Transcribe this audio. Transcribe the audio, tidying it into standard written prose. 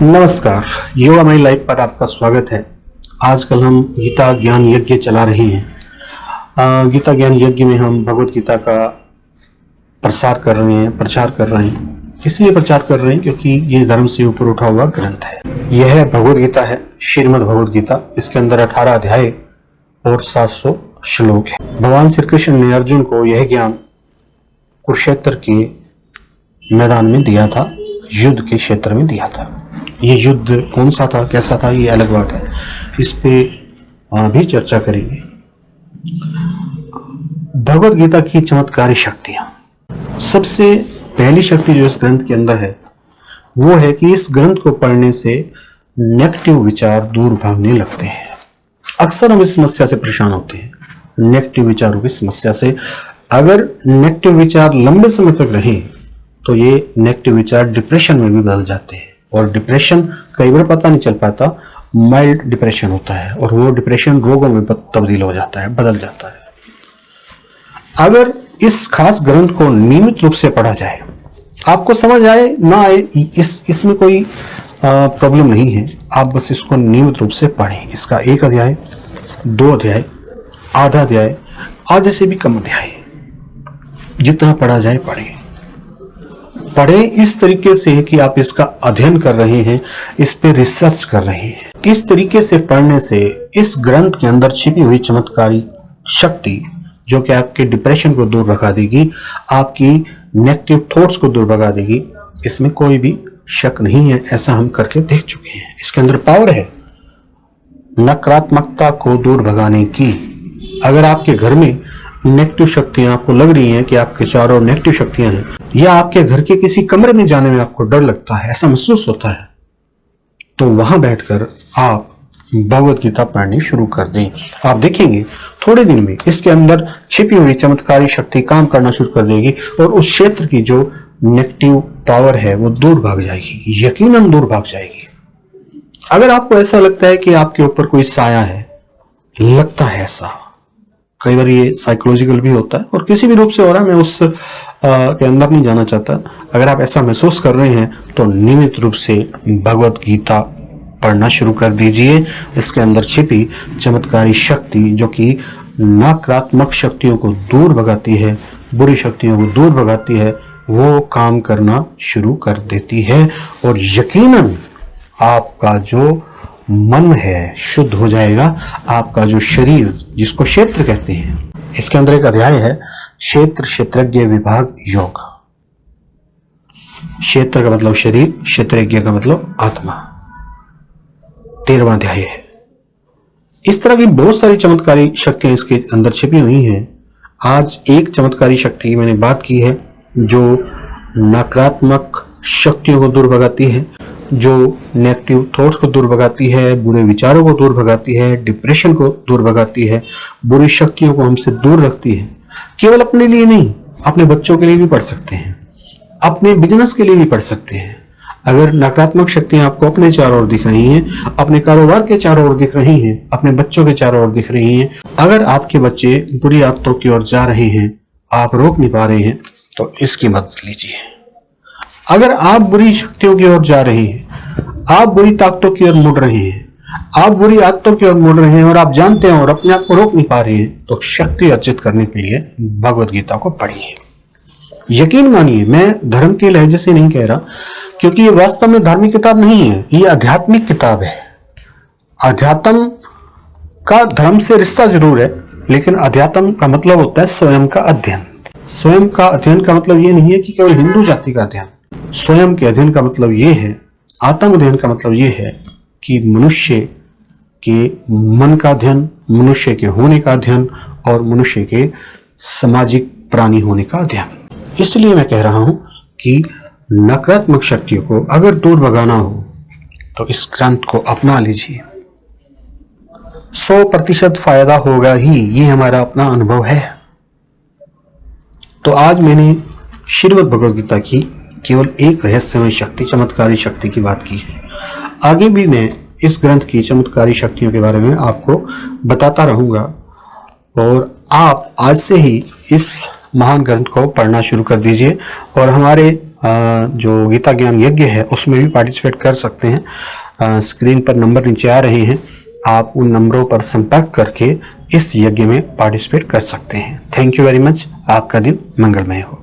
नमस्कार, yoga my life पर आपका स्वागत है। आजकल हम गीता ज्ञान यज्ञ चला रहे हैं। गीता ज्ञान यज्ञ में हम भगवत गीता का प्रचार कर रहे हैं। इसलिए प्रचार कर रहे हैं क्योंकि ये धर्म से ऊपर उठा हुआ ग्रंथ है। यह भगवत गीता है, श्रीमद् भगवत गीता। इसके अंदर 18 अध्याय और 700 श्लोक है। भगवान श्री कृष्ण ने अर्जुन को यह ज्ञान कुरुक्षेत्र के मैदान में दिया था, युद्ध के क्षेत्र में दिया था। ये युद्ध कौन सा था, कैसा था, ये अलग बात है, इस पे भी चर्चा करेंगे। भगवत गीता की चमत्कारी शक्तियां। सबसे पहली शक्ति जो इस ग्रंथ के अंदर है वो है कि इस ग्रंथ को पढ़ने से नेगेटिव विचार दूर भागने लगते हैं। अक्सर हम इस समस्या से परेशान होते हैं, नेगेटिव विचारों की समस्या से। अगर नेगेटिव विचार लंबे समय तक रहे तो ये नेगेटिव विचार डिप्रेशन में भी बदल जाते हैं, और डिप्रेशन कई बार पता नहीं चल पाता, माइल्ड डिप्रेशन होता है, और वो डिप्रेशन रोगों में तब्दील हो जाता है, बदल जाता है। अगर इस खास ग्रंथ को नियमित रूप से पढ़ा जाए, आपको समझ आए ना आए इसमें कोई प्रॉब्लम नहीं है, आप बस इसको नियमित रूप से पढ़ें। इसका 1 अध्याय, 2 अध्याय, आधा अध्याय, आधे से भी कम अध्याय, जितना पढ़ा जाए पढ़े इस तरीके से कि आप इसका अध्ययन कर रहे हैं, इस पे रिसर्च कर रहे हैं। इस तरीके से पढ़ने से इस ग्रंथ के अंदर छिपी हुई चमत्कारी शक्ति, जो कि आपके डिप्रेशन को दूर भगा देगी, आपकी नेगेटिव थॉट्स को दूर भगा देगी, इसमें कोई भी शक नहीं है। ऐसा हम करके देख चुके हैं। इसके अंदर पावर है नकारात्मकता को दूर भगाने की। अगर आपके घर में नेगेटिव शक्तियां आपको लग रही हैं कि आपके चारों नेगेटिव शक्तियां हैं, या आपके घर के किसी कमरे में जाने में आपको डर लगता है, ऐसा महसूस होता है, तो वहां बैठकर आप भगवत गीता पढ़नी शुरू कर दें। आप देखेंगे थोड़े दिन में इसके अंदर छिपी हुई चमत्कारी शक्ति काम करना शुरू कर देगी, और उस क्षेत्र की जो नेगेटिव पावर है वो दूर भाग जाएगी, यकीनन दूर भाग जाएगी। अगर आपको ऐसा लगता है कि आपके ऊपर कोई साया है, लगता है ऐसा, कई बार ये साइकोलॉजिकल भी होता है और किसी भी रूप से हो रहा है, मैं उस के अंदर नहीं जाना चाहता। अगर आप ऐसा महसूस कर रहे हैं तो नियमित रूप से भगवत गीता पढ़ना शुरू कर दीजिए। इसके अंदर छिपी चमत्कारी शक्ति, जो कि नकारात्मक शक्तियों को दूर भगाती है, बुरी शक्तियों को दूर भगाती है, वो काम करना शुरू कर देती है, और यकीनन आपका जो मन है शुद्ध हो जाएगा। आपका जो शरीर, जिसको क्षेत्र कहते हैं, इसके अंदर एक अध्याय है क्षेत्र क्षेत्रज्ञ विभाग योग। क्षेत्र का मतलब शरीर, क्षेत्रज्ञ का मतलब आत्मा। 13वां अध्याय है। इस तरह की बहुत सारी चमत्कारी शक्तियां इसके अंदर छिपी हुई हैं। आज एक चमत्कारी शक्ति की मैंने बात की है, जो नकारात्मक शक्तियों को दूर भगाती है, जो नेगेटिव थॉट्स को दूर भगाती है, बुरे विचारों को दूर भगाती है, डिप्रेशन को दूर भगाती है, बुरी शक्तियों को हमसे दूर रखती है। केवल अपने लिए नहीं, अपने बच्चों के लिए भी पढ़ सकते हैं, अपने बिजनेस के लिए भी पढ़ सकते हैं। अगर नकारात्मक शक्तियां आपको अपने चारों ओर दिख रही हैं, अपने कारोबार के चारों ओर दिख रही हैं, अपने बच्चों के चारों ओर दिख रही हैं, अगर आपके बच्चे बुरी आदतों की ओर जा रहे हैं, आप रोक नहीं पा रहे हैं, तो इसकी मदद लीजिए। अगर आप बुरी शक्तियों की ओर जा रहे हैं, आप बुरी ताकतों की ओर मुड़ रहे हैं, आप बुरी आदतों की ओर मुड़ रहे हैं, और आप जानते हैं और अपने आप को रोक नहीं पा रहे हैं, तो शक्ति अर्जित करने के लिए भगवत गीता को पढ़िए। यकीन मानिए, मैं धर्म के लहजे से नहीं कह रहा, क्योंकि ये वास्तव में धार्मिक किताब नहीं है, ये आध्यात्मिक किताब है। अध्यात्म का धर्म से रिश्ता जरूर है, लेकिन अध्यात्म का मतलब होता है स्वयं का अध्ययन। स्वयं का अध्ययन का मतलब ये नहीं है कि केवल हिंदू जाति का अध्ययन। स्वयं के अध्ययन का मतलब ये है, आत्म अध्ययन का मतलब ये है कि मनुष्य के मन का अध्ययन, मनुष्य के होने का अध्ययन, और मनुष्य के सामाजिक प्राणी होने का अध्ययन। इसलिए मैं कह रहा हूं कि नकारात्मक शक्तियों को अगर दूर भगाना हो तो इस ग्रंथ को अपना लीजिए। 100% फायदा होगा ही, ये हमारा अपना अनुभव है। तो आज मैंने श्रीमद् भगवद गीता की केवल एक रहस्यमय शक्ति, चमत्कारी शक्ति की बात की है। आगे भी मैं इस ग्रंथ की चमत्कारी शक्तियों के बारे में आपको बताता रहूंगा, और आप आज से ही इस महान ग्रंथ को पढ़ना शुरू कर दीजिए, और हमारे जो गीता ज्ञान यज्ञ है उसमें भी पार्टिसिपेट कर सकते हैं। स्क्रीन पर नंबर नीचे आ रहे हैं, आप उन नंबरों पर संपर्क करके इस यज्ञ में पार्टिसिपेट कर सकते हैं। Thank you very much. आपका दिन मंगलमय हो।